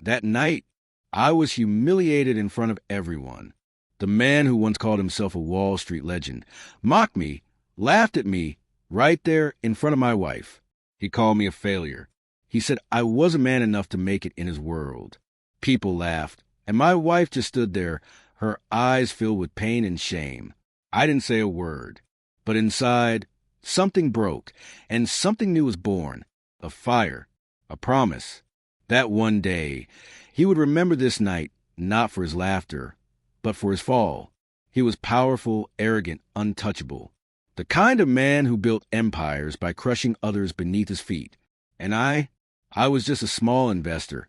That night, I was humiliated in front of everyone. The man who once called himself a Wall Street legend mocked me, laughed at me, right there in front of my wife. He called me a failure. He said I wasn't man enough to make it in his world. People laughed, and my wife just stood there, her eyes filled with pain and shame. I didn't say a word, but inside, something broke, and something new was born. A fire, a promise. That one day, he would remember this night, not for his laughter, but for his fall. He was powerful, arrogant, untouchable. The kind of man who built empires by crushing others beneath his feet. And I was just a small investor,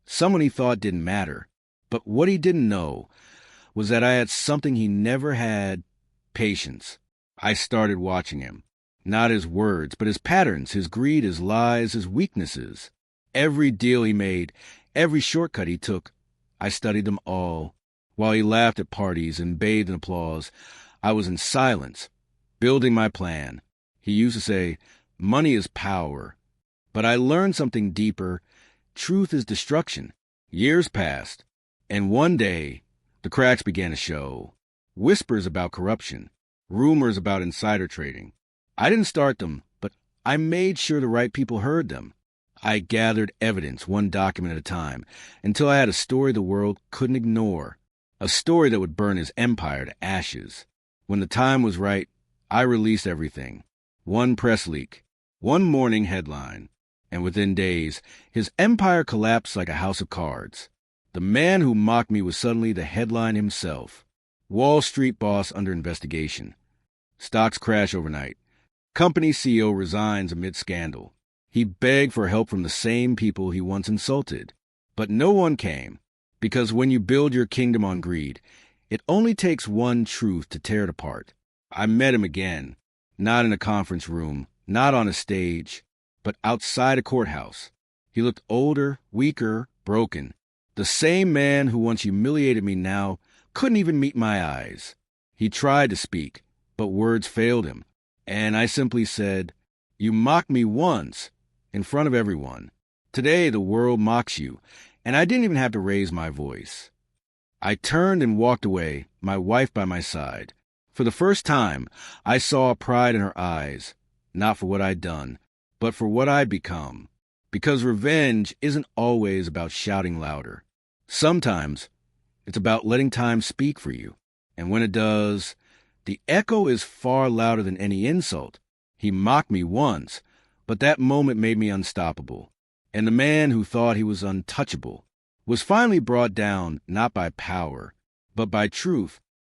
someone he thought didn't matter. But what he didn't know was that I had something he never had: patience. I started watching him. Not his words, but his patterns, his greed, his lies, his weaknesses. Every deal he made, every shortcut he took, I studied them all. While he laughed at parties and bathed in applause, I was in silence, building my plan. He used to say, "Money is power." But I learned something deeper. Truth is destruction. Years passed, and one day, the cracks began to show. Whispers about corruption, rumors about insider trading. I didn't start them, but I made sure the right people heard them. I gathered evidence, one document at a time, until I had a story the world couldn't ignore. A story that would burn his empire to ashes. When the time was right, I released everything. One press leak, one morning headline, and within days, his empire collapsed like a house of cards. The man who mocked me was suddenly the headline himself. Wall Street boss under investigation. Stocks crash overnight. Company CEO resigns amid scandal. He begged for help from the same people he once insulted. But no one came, because when you build your kingdom on greed, it only takes one truth to tear it apart. I met him again, not in a conference room, not on a stage, but outside a courthouse. He looked older, weaker, broken. The same man who once humiliated me now couldn't even meet my eyes. He tried to speak, but words failed him. And I simply said, "You mocked me once, in front of everyone. Today the world mocks you," and I didn't even have to raise my voice. I turned and walked away, my wife by my side. For the first time, I saw pride in her eyes, not for what I'd done, but for what I'd become. Because revenge isn't always about shouting louder. Sometimes, it's about letting time speak for you. And when it does, the echo is far louder than any insult. He mocked me once, but that moment made me unstoppable. And the man who thought he was untouchable was finally brought down not by power, but by truth,